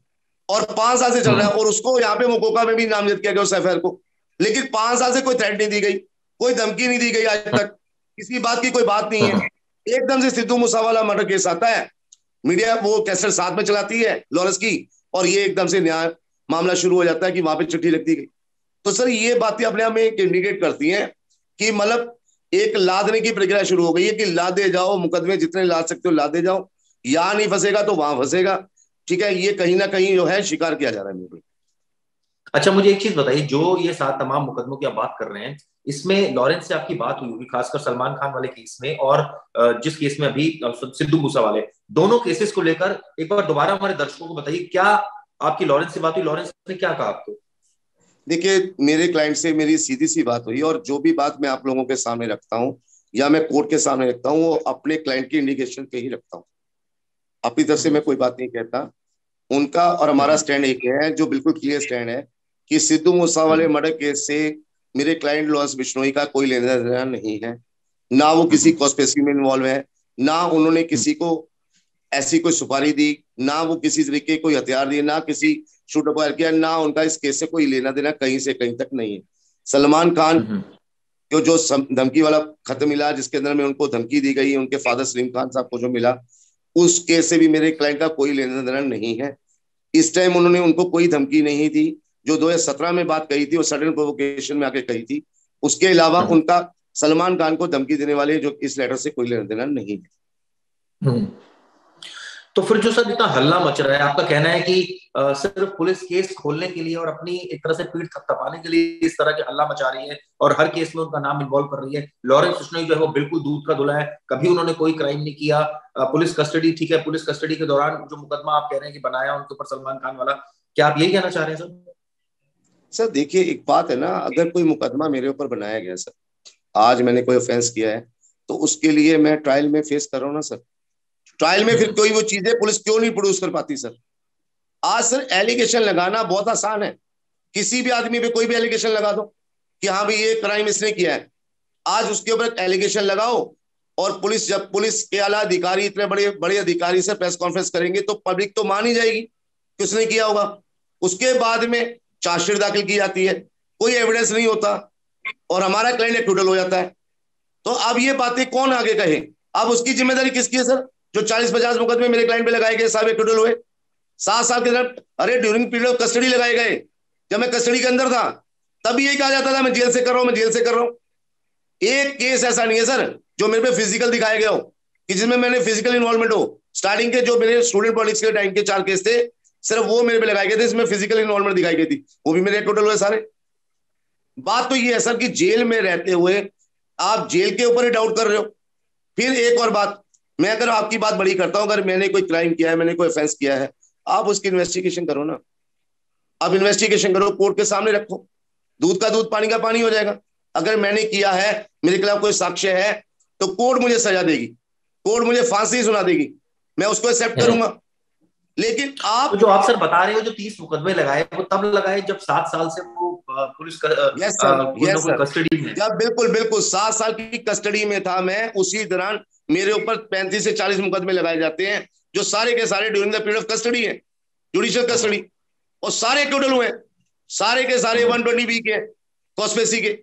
और 5 साल से चल रहा है, और उसको यहाँ पे मोकोका में भी नामजद किया गया उस एफआईआर को। लेकिन 5 साल से कोई थ्रेट नहीं दी गई, कोई धमकी नहीं दी गई, आज तक किसी बात की कोई बात नहीं है। एकदम से सिद्धू मूसावाला मर्डर केस आता है, मीडिया वो कैसेट साथ में चलाती है लॉरेंस की, और ये एकदम से न्याय मामला शुरू हो जाता है कि वहां पे चिट्ठी लिख दी गई। तो सर ये बातें अपने आप में इंडिकेट करती हैं कि मतलब एक लादने की प्रक्रिया शुरू हो गई है कि लादे जाओ, मुकदमे जितने लाद सकते हो लादे जाओ, यहाँ नहीं फंसेगा तो वहां फंसेगा। ठीक है, ये कहीं ना कहीं जो है शिकार किया जा रहा है मेरे।
अच्छा, मुझे एक चीज बताइए, जो ये 7 तमाम मुकदमों की आप बात कर रहे हैं, इसमें लॉरेंस से आपकी बात हुई होगी, खासकर सलमान खान वाले केस में, और जिस केस में अभी सिद्धू मूसा वाले, दोनों केसेस को लेकर एक बार दोबारा हमारे दर्शकों को बताइए, क्या आपकी लॉरेंस से बात हुई? लॉरेंस ने क्या कहा आपको?
देखिए मेरे क्लाइंट से मेरी सीधी सी बात हुई, और जो भी बात मैं आप लोगों के सामने रखता हूँ या मैं कोर्ट के सामने रखता हूँ, वो अपने क्लाइंट की इंडिकेशन पे ही रखता हूँ, अपनी तरफ से मैं कोई बात नहीं कहता। उनका और हमारा स्टैंड एक है जो बिल्कुल क्लियर स्टैंड है कि सिद्धू मूसावाले मर्डर केस से मेरे क्लाइंट लॉरेंस बिश्नोई का कोई लेना देना नहीं है, ना वो किसी कॉन्स्पिरेसी में इन्वॉल्व है, ना उन्होंने किसी को ऐसी कोई सुपारी दी, ना वो किसी तरीके कोई हथियार दिए, ना किसी शूटर फायर किया, ना उनका इस केस से कोई लेना देना कहीं से कहीं तक नहीं है। सलमान खान को जो धमकी वाला खत मिला जिसके अंदर में उनको धमकी दी गई, उनके फादर सलीम खान साहब को जो मिला, उस केस से भी मेरे क्लाइंट का कोई लेना देना नहीं है। इस टाइम उन्होंने उनको कोई धमकी नहीं दी, जो 2017 में बात कही थी वो सडन प्रोवोकेशन में आके कही थी। उसके अलावा उनका सलमान खान को धमकी देने वाले जो इस लेटर से कोई लेना देना नहीं है।
तो फिर जो सर इतना हल्ला मच रहा है, आपका कहना है कि सिर्फ पुलिस केस खोलने के लिए और अपनी एक तरह से पीठ थपथपाने के लिए इस तरह के हल्ला मचा रही है, और हर केस में उनका नाम इन्वॉल्व कर रही है? लॉरेंस बिश्नोई जो है वो बिल्कुल दूध का धुला है, कभी उन्होंने कोई क्राइम नहीं किया। पुलिस कस्टडी, ठीक है, पुलिस कस्टडी के दौरान जो मुकदमा आप कह रहे हैं कि बनाया उनके ऊपर सलमान खान वाला, क्या आप यही कहना चाह रहे हैं सर?
सर देखिए एक बात है ना, अगर कोई मुकदमा मेरे ऊपर बनाया गया सर, आज मैंने कोई ऑफेंस किया है, तो उसके लिए मैं ट्रायल में फेस कर रहा हूँ ना सर। ट्रायल में फिर कोई वो चीजें पुलिस क्यों नहीं प्रोड्यूस कर पाती सर? आज सर एलिगेशन लगाना बहुत आसान है, किसी भी आदमी पे कोई भी एलिगेशन लगा दो कि हाँ भाई ये क्राइम इसने किया है, आज उसके ऊपर एलिगेशन लगाओ, और पुलिस जब पुलिस के आला अधिकारी इतने बड़े बड़े अधिकारी से प्रेस कॉन्फ्रेंस करेंगे तो पब्लिक तो मान ही जाएगी कि उसने किया होगा। उसके बाद में चार्जशीट दाखिल की जाती है, कोई एविडेंस नहीं होता, और हमारा क्लाइंट एक्विटल हो जाता है। तो अब ये बातें कौन आगे कहे? अब उसकी जिम्मेदारी किसकी है सर? जो 40-50 मुकदमे मेरे क्लाइंट पे लगाए गए, साहब एक्विटल हुए 7 साल के अंदर। अरे ड्यूरिंग पीरियड ऑफ कस्टडी लगाए गए, जब मैं कस्टडी के अंदर था तब ये कहा जाता था मैं जेल से कर रहा हूं, मैं जेल से कर रहा हूं। एक केस ऐसा नहीं है सर जो मेरे पे फिजिकल दिखाया गया हो कि जिसमें मैंने फिजिकल इन्वॉल्वमेंट हो। स्टार्टिंग के जो मेरे स्टूडेंट पॉलिटिक्स के टाइम के 4 केस थे, सिर्फ वो मेरे पे लगाए गए थे, इसमें फिजिकल इन्वॉल्वमेंट दिखाई गई थी, वो भी मेरे टोटल हुए सारे। बात तो ये है सर कि जेल में रहते हुए आप जेल के ऊपर ही डाउट कर रहे हो। फिर एक और बात, मैं अगर आपकी बात बड़ी करता हूं, अगर मैंने कोई क्राइम किया है, मैंने कोई ऑफेंस किया है, आप उसकी इन्वेस्टिगेशन करो ना। अब इन्वेस्टिगेशन करो, कोर्ट के सामने रखो, दूध का दूध पानी का पानी हो जाएगा। अगर मैंने किया है, मेरे खिलाफ कोई साक्ष्य है, तो कोर्ट मुझे सजा देगी, कोर्ट मुझे फांसी सुना देगी, मैं उसको एक्सेप्ट करूंगा। लेकिन आप
तो जो आप सर बता रहे हो, जो 30 मुकदमे लगाए वो तब लगाए जब 7 साल से वो police
yes sir, yes sir,
custody में?
जब बिल्कुल बिल्कुल 7 साल की कस्टडी में था मैं, उसी दौरान मेरे ऊपर 35 से 40 मुकदमे लगाए जाते हैं, जो सारे के सारे during the period of custody है, जुडिशियल कस्टडी, और सारे टोटल हुए, सारे के सारे 120B के कॉन्स्पिरेसी के।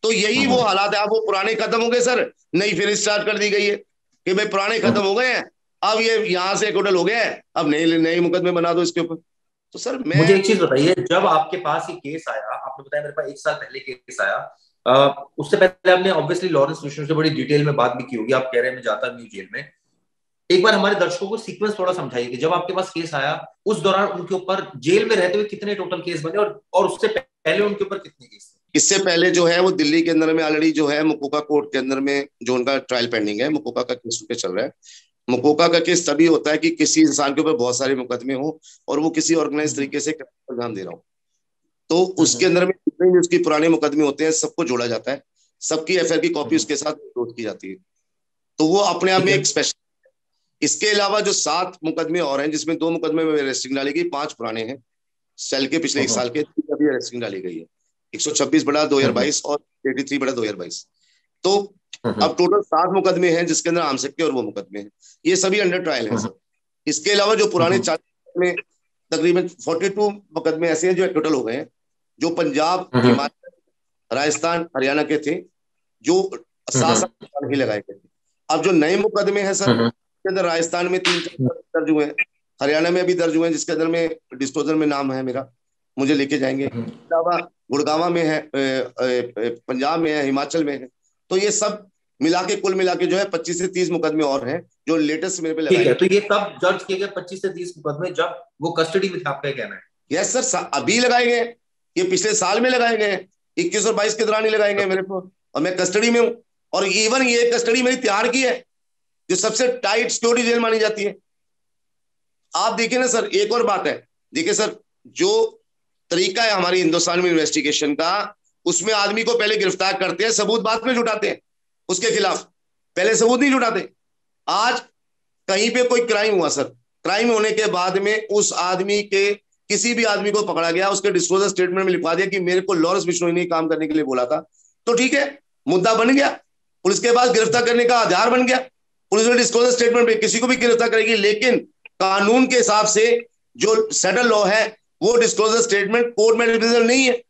तो यही वो हालात है। अब वो पुराने खत्म हो गए सर, नई फिर स्टार्ट कर दी गई है कि भाई पुराने खत्म हो गए हैं, अब ये यहां से टोटल हो गया है, अब नए नए मुकदमे बना दो इसके ऊपर। तो सर मैं,
मुझे एक चीज बताइए, जब आपके पास ये केस आया, आपने बताया मेरे पास 1 साल पहले केस आया, उससे पहले आपने ऑब्वियसली लॉरेंस बिश्नोई से बड़ी डिटेल में बात भी की होगी, आप कह रहे हैं मैं जाता नहीं जेल में। एक बार हमारे दर्शकों को सीक्वेंस थोड़ा समझाइए कि जब आपके पास केस आया उस दौरान उनके ऊपर जेल में रहते हुए कितने टोटल केस बने, और उससे पहले उनके ऊपर कितने केस थे?
इससे पहले जो है वो दिल्ली के अंदर में ऑलरेडी जो है मुकोका कोर्ट के अंदर में जो उनका ट्रायल पेंडिंग है, मुकोका का केस पे चल रहा है। मुकोका का केस तभी होता है कि किसी इंसान के ऊपर बहुत सारे मुकदमे हो और वो किसी ऑर्गेनाइज तरीके से अंजाम दे रहा हो, तो उसके अंदर में जितने भी उसके पुराने मुकदमे होते हैं सबको जोड़ा जाता है, सबकी एफआईआर की कॉपी उसके साथ अपलोड की जाती है। तो वो अपने आप में एक स्पेशल। इसके अलावा जो 7 मुकदमे और हैं, जिसमें 2 मुकदमे में अरेस्टिंग डाली गई, 5 पुराने हैं सेल के पिछले 1 साल के, अभी अरेस्टिंग डाली गई है 126 बड़ा 2022 और 83 बड़ा 2022। तो अब टोटल 7 मुकदमे हैं जिसके अंदर आमसक के और वो मुकदमे हैं, ये सभी अंडर ट्रायल हैं सर। इसके अलावा जो पुराने 40 में तकरीबन 42 मुकदमे ऐसे हैं जो टोटल हो गए हैं, जो पंजाब, हिमाचल, राजस्थान, हरियाणा के थे, जो 7 ही लगाए गए थे। अब जो नए मुकदमे हैं सर, के अंदर राजस्थान में 3-4 दर्ज हुए हैं, हरियाणा में भी दर्ज हुए हैं, जिसके अंदर में डिस्पोजल में नाम है मेरा, मुझे लेके जाएंगे। अलावा गुड़गांव में है, पंजाब में है, हिमाचल में है। तो ये सब मिला के कुल मिला के जो है 25 से 30 मुकदमे और हैं जो लेटेस्ट मेरे पे लगाए।
ठीक है, तो ये तब दर्ज किए गए 25 से 30 मुकदमे जब वो कस्टडी में थे, आपका कहना है?
यस सर, अभी लगाए गए, ये पिछले साल में लगाए गए, 21 और 22 के दौरान ही लगाए गए मेरे को, और मैं कस्टडी में हूँ। और इवन ये कस्टडी मेरी तिहाड़ की है, जो सबसे टाइट सिक्योरिटी जेल मानी जाती है। आप देखिए ना सर, एक और बात है, देखिए सर, जो तरीका है हमारी हिंदुस्तान में इन्वेस्टिगेशन का, उसमें आदमी को पहले गिरफ्तार करते हैं, सबूत बाद में जुटाते हैं उसके खिलाफ, पहले सबूत नहीं जुटाते। आज कहीं पे कोई क्राइम हुआ सर, क्राइम होने के बाद में उस आदमी के, किसी भी आदमी को पकड़ा गया, उसके डिस्क्लोजर स्टेटमेंट में लिखवा दिया कि मेरे को लॉरेंस बिश्नोई ने काम करने के लिए बोला था, तो ठीक है, मुद्दा बन गया, पुलिस के पास गिरफ्तार करने का आधार बन गया, पुलिस ने डिस्क्लोजर स्टेटमेंट में किसी को भी गिरफ्तार करेगी। लेकिन कानून के हिसाब से जो सेटल लॉ है, वो डिस्क्लोजर स्टेटमेंट कोर्ट में एडमिसिबल नहीं है,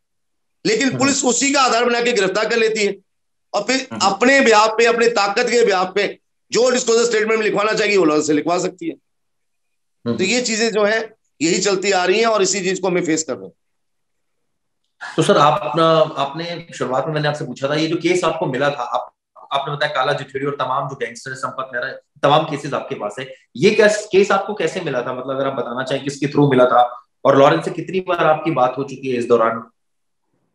लेकिन पुलिस उसी का आधार बना के गिरफ्तार कर लेती है, और फिर अपने ब्याह पे, अपने ताकत के ब्याह पे जो डिस्क्लोजर स्टेटमेंट में लिखवाना चाहिए वो लॉयर से लिखवा सकती है। तो ये चीजें जो है यही चलती आ रही हैं और इसी चीज को हमें फेस कर रहे हैं।
तो सर आपने शुरुआत में मैंने आपसे पूछा था, ये जो केस आपको मिला था, आपने बताया काला जिठेड़ी और तमाम जो गैंगस्टर, संपत मेहरा, तमाम केसेस आपके पास है, ये केस आपको कैसे मिला था? मतलब अगर आप बताना चाहें किसके थ्रू मिला था, और लॉरेंस से कितनी बार आपकी बात हो चुकी है इस दौरान,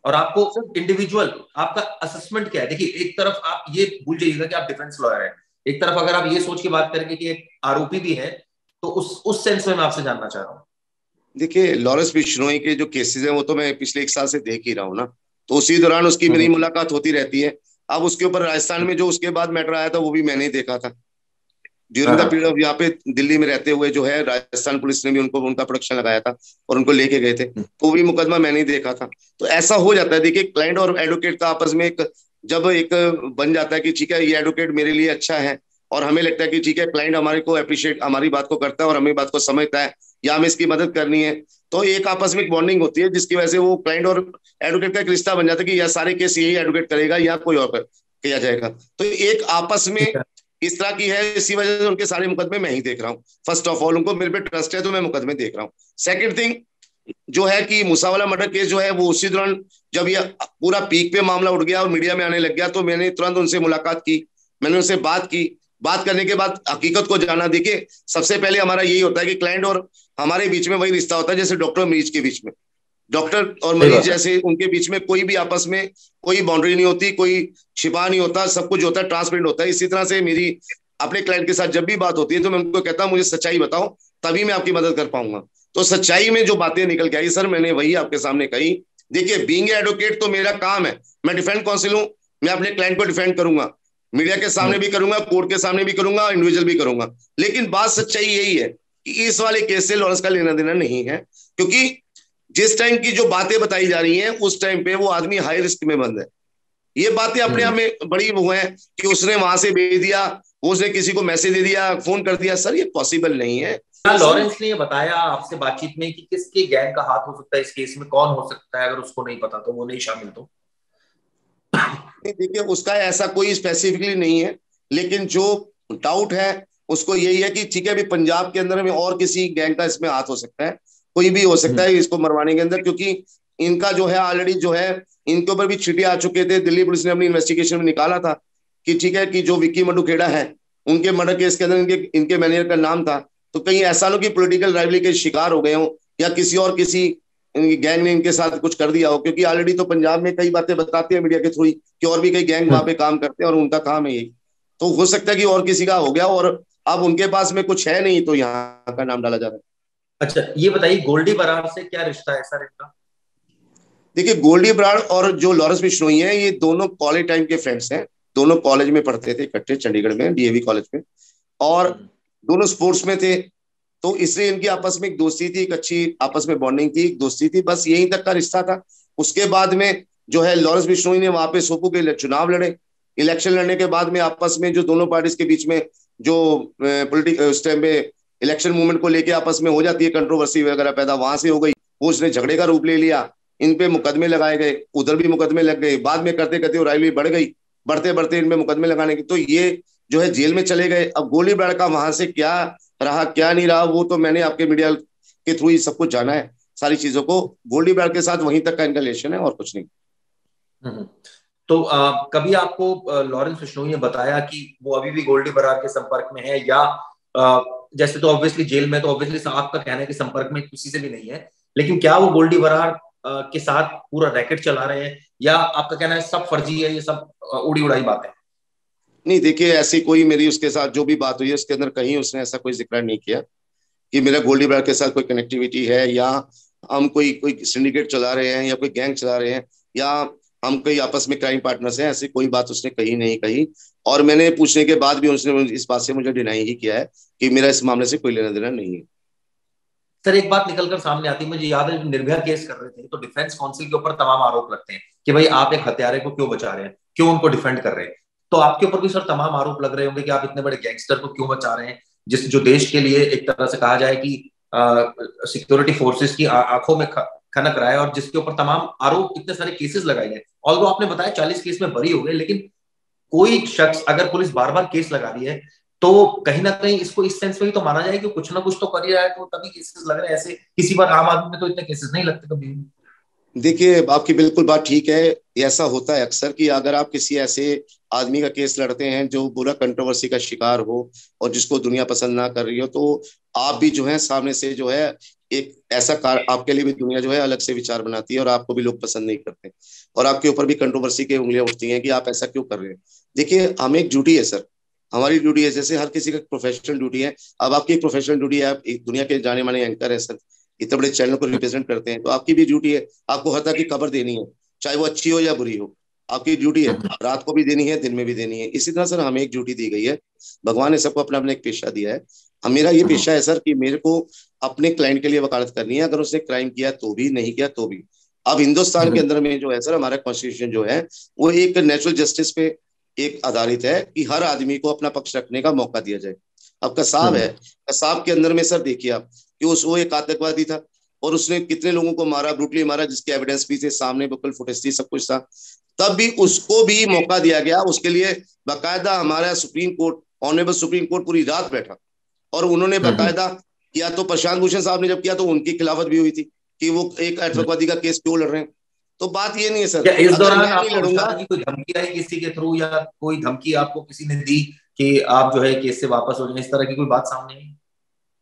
और आपको इंडिविजुअल आपका असेसमेंट क्या है? देखिए, एक तरफ आप ये भूल जाइएगा कि आप डिफेंस लॉयर हैं, एक तरफ अगर आप ये सोच के बात करेंगे कि एक आरोपी भी है, तो उस सेंस में मैं आपसे जानना चाह रहा हूँ।
देखिए, लॉरेंस बिश्नोई के जो केसेस हैं वो तो मैं पिछले 1 साल से देख ही रहा हूँ ना, तो उसी दौरान उसकी मेरी मुलाकात होती रहती है। अब उसके ऊपर राजस्थान में जो उसके बाद मैटर आया था वो भी मैंने ही देखा था ड्यूरिंग द पीरियड ऑफ, यहाँ पे दिल्ली में रहते हुए जो है राजस्थान पुलिस ने भी उनको, उनका प्रोटेक्शन लगाया था और उनको लेके गए थे, तो वो भी मुकदमा मैंने ही देखा था। तो ऐसा हो जाता है, देखिए क्लाइंट और एडवोकेट का आपस में एक जब एक बन जाता है कि ठीक है ये एडवोकेट मेरे लिए अच्छा है, और हमें लगता है कि ठीक है क्लाइंट हमारे को अप्रिशिएट, हमारी बात को करता है और हमें बात को समझता है, या हमें इसकी मदद करनी है, तो एक आपस में एक बॉन्डिंग होती है जिसकी वजह से वो क्लाइंट और एडवोकेट का एक रिश्ता बन जाता है कि यह सारे केस यही एडवोकेट करेगा या कोई और किया जाएगा। तो एक आपस में इस तरह की है, इसी वजह से उनके सारे मुकदमे मैं ही देख रहा हूँ। फर्स्ट ऑफ ऑल उनको मेरे पे ट्रस्ट है तो मैं मुकदमे देख रहा हूँ। सेकंड थिंग जो है कि मूसावाला मर्डर केस जो है वो उसी दौरान जब ये पूरा पीक पे मामला उठ गया और मीडिया में आने लग गया, तो मैंने तुरंत उनसे मुलाकात की, मैंने उनसे बात की, बात करने के बाद हकीकत को जाना। देखिए, सबसे पहले हमारा यही होता है कि क्लाइंट और हमारे बीच में वही रिश्ता होता है जैसे डॉक्टर और मरीज के बीच में, डॉक्टर और मरीज जैसे उनके बीच में कोई भी आपस में कोई बाउंड्री नहीं होती, कोई छिपा नहीं होता, सब कुछ होता है, ट्रांसपेरेंट होता है। इसी तरह से मेरी अपने क्लाइंट के साथ जब भी बात होती है तो मैं उनको कहता हूँ मुझे सच्चाई बताओ, तभी मैं आपकी मदद कर पाऊंगा। तो सच्चाई में जो बातें निकल के आई सर, मैंने वही आपके सामने कही। देखिए, बीइंग एडवोकेट तो मेरा काम है, मैं डिफेंस काउंसिल हूं, मैं अपने क्लाइंट को डिफेंड करूंगा, मीडिया के सामने भी करूंगा, कोर्ट के सामने भी करूंगा, इंडिविजुअल भी करूंगा। लेकिन बात सच्चाई यही है कि इस वाले केस से लॉरेंस का लेना देना नहीं है, क्योंकि जिस टाइम की जो बातें बताई जा रही हैं उस टाइम पे वो आदमी हाई रिस्क में बंद है। ये बातें अपने आप में बड़ी वो है कि उसने वहां से भेज दिया, उसने किसी को मैसेज दे दिया, फोन कर दिया, सर ये पॉसिबल नहीं है।
लॉरेंस ने ये बताया आपसे बातचीत में कि किसके गैंग का हाथ हो सकता है इस केस में, कौन हो सकता है? अगर उसको नहीं पता तो वो नहीं शामिल तो
देखिए, उसका ऐसा कोई स्पेसिफिकली नहीं है, लेकिन जो डाउट है उसको यही है कि ठीक है अभी पंजाब के अंदर में और किसी गैंग का इसमें हाथ हो सकता है, कोई भी हो सकता है इसको मरवाने के अंदर, क्योंकि इनका जो है ऑलरेडी जो है इनके ऊपर भी छिटे आ चुके थे। दिल्ली पुलिस ने अपनी इन्वेस्टिगेशन में निकाला था कि ठीक है कि जो विक्की मडुखेड़ा है उनके मर्डर केस के अंदर इनके इनके मैनेजर का नाम था। तो कहीं ऐसा लो कि पॉलिटिकल राइवली के शिकार हो गए हो या किसी गैंग ने इनके साथ कुछ कर दिया हो, क्योंकि ऑलरेडी तो पंजाब में कई बातें बताते हैं मीडिया के थ्रू कि और भी कई गैंग वहां पे काम करते हैं और उनका काम है यही। तो हो सकता है कि और किसी का हो गया और अब उनके पास में कुछ है नहीं तो यहाँ का नाम डाला जा रहा है।
अच्छा, ये बताइए गोल्डी बरार से क्या रिश्ता है सर इनका?
देखिए, गोल्डी बराड़ और जो लॉरेंस बिश्नोई हैं ये दोनों कॉलेज टाइम के फ्रेंड्स हैं। दोनों कॉलेज में पढ़ते थे इकट्ठे, चंडीगढ़ में डीएवी कॉलेज में, और दोनों स्पोर्ट्स में थे। तो इसलिए इनकी आपस में एक दोस्ती थी, एक अच्छी आपस में बॉन्डिंग थी, एक दोस्ती थी, बस यहीं तक का रिश्ता था। उसके बाद में जो है लॉरेंस बिश्नोई ने वहां पे सोपू के चुनाव लड़े। इलेक्शन लड़ने के बाद में आपस में जो दोनों पार्टीज के बीच में जो पॉलिटिक उस टाइम पे इलेक्शन मूवमेंट को लेके आपस में हो जाती है कंट्रोवर्सी वगैरह पैदा, वहां से हो गई। वो उसने झगड़े का रूप ले लिया, इन पे मुकदमे लगाए गए, उधर भी मुकदमे लग गए। बाद में करते करते वो राइवलरी बढ़ गई, बढ़ते बढ़ते इनमें मुकदमे लगाने की तो ये जो है जेल में चले गए। अब गोली बराड़ का वहां से क्या रहा क्या नहीं रहा वो तो मैंने आपके मीडिया के थ्रू ही सब कुछ जाना है सारी चीजों को। गोल्डी बराड़ के साथ वहीं तक का इनका रिलेशन है और कुछ नहीं।
हम्म। तो कभी आपको लॉरेंस बिश्नोई ने बताया कि वो अभी भी गोल्डी बरार के संपर्क में है, या जैसे तो ऑब्वियसली जेल में तो ऑब्वियसली आपका कहना है कि संपर्क में किसी से भी नहीं है, लेकिन क्या वो गोल्डी बरार के साथ पूरा रैकेट चला रहे हैं, या आपका कहना है सब फर्जी है, ये सब उड़ी उड़ाई बातें?
नहीं, देखिए ऐसी कोई मेरी उसके साथ जो भी बात हुई है उसके अंदर कहीं उसने ऐसा कोई जिक्र नहीं किया कि मेरा गोल्डी बराड़ के साथ कोई कनेक्टिविटी है या हम कोई कोई सिंडिकेट चला रहे हैं या कोई गैंग चला रहे हैं या हम कोई आपस में क्राइम पार्टनर्स हैं। ऐसी कोई बात उसने कही नहीं कही। और मैंने पूछने के बाद भी उसने इस बात से मुझे डिनाई ही किया है कि मेरा इस मामले से कोई लेना देना नहीं है।
सर एक बात निकलकर सामने आती है, मुझे याद है जब निर्भया केस कर रहे थे तो डिफेंस काउंसिल के ऊपर तमाम आरोप लगते हैं कि भाई आप एक हत्यारे को क्यों बचा रहे हैं, क्यों उनको डिफेंड कर रहे हैं। तो आपके ऊपर भी सर तमाम आरोप लग रहे होंगे कि आप इतने बड़े गैंगस्टर को क्यों बचा रहे हैं, जिस जो देश के लिए एक तरह से कहा जाए कि सिक्योरिटी फोर्सेस की आंखों में खनक रहा है, और जिसके ऊपर तमाम आरोप इतने सारे केसेस लगाए गए। ऑल्दो आपने बताया 40 केस में बरी हो गए, लेकिन कोई शख्स अगर पुलिस बार बार केस लगा रही है तो कहीं ना कहीं इसको इस सेंस में ही तो माना जाए कि कुछ ना कुछ तो कर ही रहा है, तो तभी केसेस लग रहे हैं। ऐसे किसी बार आम आदमी में तो इतने केसेस नहीं लगते कभी।
देखिए, आपकी बिल्कुल बात ठीक है। ऐसा होता है अक्सर कि अगर आप किसी ऐसे आदमी का केस लड़ते हैं जो बुरा कंट्रोवर्सी का शिकार हो और जिसको दुनिया पसंद ना कर रही हो, तो आप भी जो है सामने से जो है एक ऐसा कार आपके लिए भी दुनिया जो है अलग से विचार बनाती है और आपको भी लोग पसंद नहीं करते और आपके ऊपर भी कंट्रोवर्सी की उंगलियां उठती हैं कि आप ऐसा क्यों कर रहे हैं। देखिए, हमें एक ड्यूटी है सर, हमारी ड्यूटी है जैसे हर किसी का प्रोफेशनल ड्यूटी है। अब आपकी एक प्रोफेशनल ड्यूटी है, आप एक दुनिया के जाने माने एंकर है सर, इतने बड़े चैनल को रिप्रेजेंट करते हैं, तो आपकी भी ड्यूटी है आपको हर तरह की खबर देनी है, चाहे वो अच्छी हो या बुरी हो। आपकी ड्यूटी है, रात को भी देनी है दिन में भी देनी है। इसी तरह सर हमें एक ड्यूटी दी गई है, भगवान ने सबको अपना अपना एक पेशा दिया है। अब मेरा ये पेशा है सर कि मेरे को अपने क्लाइंट के लिए वकालत करनी है, अगर उसने क्राइम किया तो भी नहीं किया तो भी। अब हिंदुस्तान के अंदर में जो है सर हमारा कॉन्स्टिट्यूशन जो है वो एक नेचुरल जस्टिस पे एक आधारित है कि हर आदमी को अपना पक्ष रखने का मौका दिया जाए। अब कसाब है, कसाब के अंदर में सर देखिए आप कि वो एक आतंकवादी था और उसने कितने लोगों को मारा, ब्रूटली मारा, जिसके एविडेंस भी थे सामने, बुकल फुटेज थी, सब कुछ था। तब भी उसको भी मौका दिया गया। उसके लिए बाकायदा हमारा supreme court, honourable supreme court पूरी रात बैठा और उन्होंने बाकायदा किया। तो प्रशांत भूषण साहब ने जब किया तो उनकी खिलाफत भी हुई थी कि वो एक आतंकवादी का केस क्यों लड़ रहे हैं। तो बात ये नहीं है सर,
क्या इस
अगर
दौरान
मैं नहीं
आपको
लड़ूंगा।
की कोई धमकी आई किसी के थ्रू, या कोई धमकी आपको किसी ने दी कि आप जो है केस से वापस हो जाए, इस तरह की कोई बात सामने आई?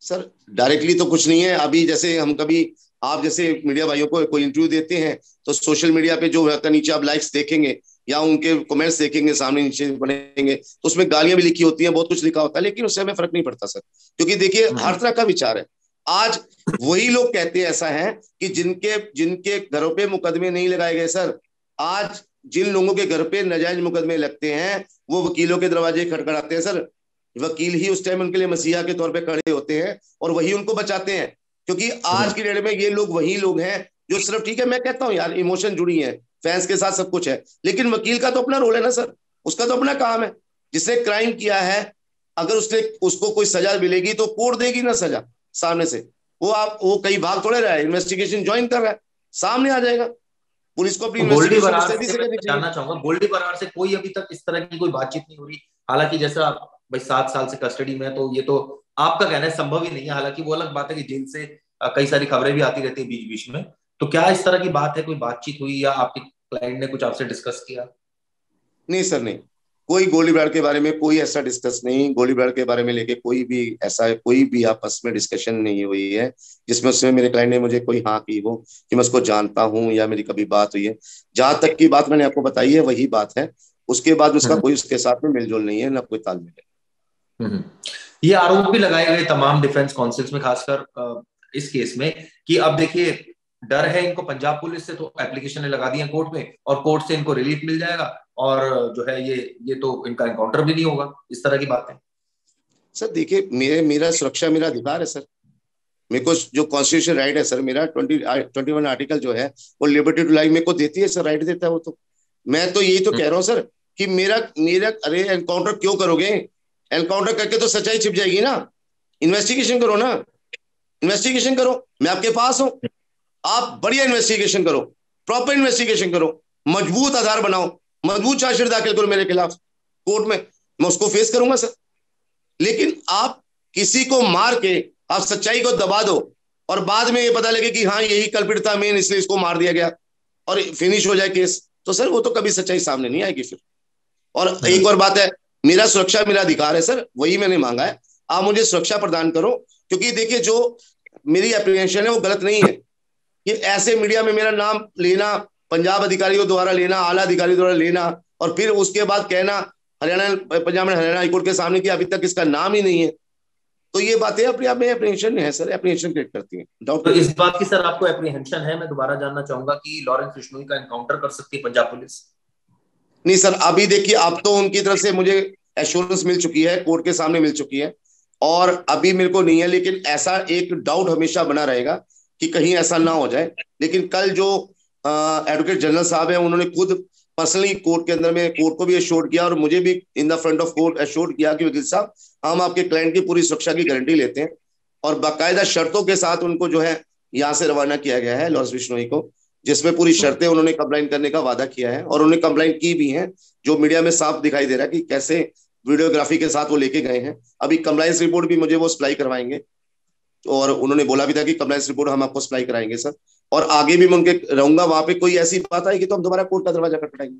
सर डायरेक्टली तो कुछ नहीं है। अभी जैसे हम कभी आप जैसे मीडिया भाइयों को कोई इंटरव्यू देते हैं तो सोशल मीडिया पे जो नीचे आप लाइक्स देखेंगे या उनके कमेंट्स देखेंगे, सामने नीचे बनेंगे, तो उसमें गालियां भी लिखी होती हैं, बहुत कुछ लिखा होता है, लेकिन उससे हमें फर्क नहीं पड़ता सर, क्योंकि देखिए हर तरह का विचार है। आज वही लोग कहते हैं ऐसा है कि जिनके जिनके घरों पे मुकदमे नहीं लगाए गए सर, आज जिन लोगों के घर पे नाजायज मुकदमे लगते हैं वो वकीलों के दरवाजे खटखटाते हैं सर। वकील ही उस टाइम उनके लिए मसीहा के तौर पे खड़े होते हैं और वही उनको बचाते हैं, क्योंकि आज की डेट में ये लोग वही लोग हैं जो सिर्फ, ठीक है मैं कहता हूं यार इमोशन जुड़ी है, फैंस के साथ सब कुछ है, लेकिन वकील का तो अपना रोल है ना सर, उसका तो अपना काम है। जिसने क्राइम किया है अगर उसने उसको कोई सजा मिलेगी तो कोर्ट देगी ना सजा सामने से। वो कई भाग थोड़े रहा है, इन्वेस्टिगेशन ज्वाइन कर रहा है, सामने आ जाएगा। पुलिस को अपनी
तो गोल्डी
इन्वेस्टिगेशन
बरार
मुस्तैदी
से
से
मैं
करनी चाहिए।
जानना चाहूंगा, गोल्डी बरार से कोई अभी तक इस तरह की कोई बातचीत नहीं हो रही? हालांकि जैसा भाई 7 साल से कस्टडी में है, तो ये तो आपका कहना है संभव ही नहीं है। हालांकि वो अलग बात है कि जेल से कई सारी खबरें भी आती रहती है बीच बीच में, तो क्या इस तरह की बात है, कोई बातचीत हुई या आपके क्लाइंट ने कुछ आपसे डिस्कस किया?
नहीं सर, नहीं, कोई गोलीबार के बारे में कोई ऐसा डिस्कस नहीं, गोलीबार के बारे में लेके कोई भी ऐसा कोई भी आपस में डिस्कशन नहीं हुई है जिसमें उसमें मेरे क्लाइंट ने मुझे कोई हाँ की हो कि मैं उसको जानता हूँ या मेरी कभी बात हुई है। जहां तक की बात मैंने आपको बताई है वही बात है, उसके बाद उसका
हम्म
कोई उसके साथ में मिलजुल नहीं है, ना कोई तालमेल है।
हम्म। ये आरोप भी लगाए गए तमाम डिफेंस काउंसिल्स में, खासकर इस केस में, कि अब देखिए डर है इनको पंजाब पुलिस से, तो एप्लीकेशन लगा दी है कोर्ट में और कोर्ट से इनको रिलीफ मिल जाएगा, और जो है ये तो इनका एनकाउंटर भी नहीं होगा, इस तरह की बातें।
सर देखिए, मेरा सुरक्षा मेरा अधिकार है सर। मेरे को जो कॉन्स्टिट्यूशन राइट है सर, मेरा 21 आर्टिकल जो है वो लिबर्टी टू लाइफ मेरे को देती है सर, राइट देता है वो तो। मैं तो यही तो कह रहा हूँ सर कि मेरा मेरा अरे एनकाउंटर क्यों करोगे? एनकाउंटर करके तो सच्चाई छिप जाएगी ना। इन्वेस्टिगेशन करो ना, इन्वेस्टिगेशन करो, मैं आपके पास हूं। आप बढ़िया इन्वेस्टिगेशन करो, प्रॉपर इन्वेस्टिगेशन करो, मजबूत आधार बनाओ, मजबूत चार्जशीट दाखिल करो मेरे खिलाफ कोर्ट में, मैं उसको फेस करूंगा सर। लेकिन आप किसी को मार के आप सच्चाई को दबा दो और बाद में ये पता लगे कि हाँ यही कल्पित था मेन, इसलिए इसको मार दिया गया और फिनिश हो जाए केस, तो सर वो तो कभी सच्चाई सामने नहीं आएगी फिर। और एक और बात है, मेरा सुरक्षा मेरा अधिकार है सर, वही मैंने मांगा है। आप मुझे सुरक्षा प्रदान करो, क्योंकि देखिए जो मेरी एप्रीहेंशन है वो गलत नहीं है। ये ऐसे मीडिया में मेरा नाम लेना, पंजाब अधिकारियों द्वारा लेना, आला अधिकारियों द्वारा लेना, और फिर उसके बाद कहना हरियाणा पंजाब में हरियाणा हाईकोर्ट के सामने कि अभी तक इसका नाम ही नहीं है, तो ये बातें अपने आप में एप्रीहेंशन है सर, एप्रीहेंशन क्रिएट करती हैं, डाउट
तो
क्रिएट
इस
करती
बात की सर आपको एप्रीहेंशन है? मैं दोबारा जानना चाहूंगा कि लॉरेंस बिश्नोई का एनकाउंटर कर सकती है पंजाब पुलिस?
हैं। नहीं सर, अभी देखिए अब तो उनकी तरफ से मुझे एश्योरेंस मिल चुकी है, कोर्ट के सामने मिल चुकी है, और अभी मेरे को नहीं है, लेकिन ऐसा एक डाउट हमेशा बना रहेगा कि कहीं ऐसा ना हो जाए। लेकिन कल जो एडवोकेट जनरल साहब है उन्होंने खुद पर्सनली कोर्ट के अंदर में कोर्ट को भी एश्योर्ड किया और मुझे भी in the front of court assured किया कि वकील साहब हम आपके क्लाइंट की पूरी सुरक्षा की गारंटी लेते हैं, और बाकायदा शर्तों के साथ उनको जो है यहाँ से रवाना किया गया है लॉरेंस बिश्नोई को, जिसमें पूरी शर्तें उन्होंने कंप्लाइन करने का वादा किया है और उन्होंने कंप्लाइन की भी है, जो मीडिया में साफ दिखाई दे रहा है कि कैसे वीडियोग्राफी के साथ वो लेके गए हैं। अभी कंप्लायंस रिपोर्ट भी मुझे वो सप्लाई करवाएंगे, और उन्होंने बोला भी था कि कंप्लायंस रिपोर्ट हम आपको सप्लाई कराएंगे सर, और आगे भी मैं उनके रहूंगा वहां पे, कोई ऐसी बात आएगी तो हम दोबारा कोर्ट का दरवाजा खटखटाएंगे।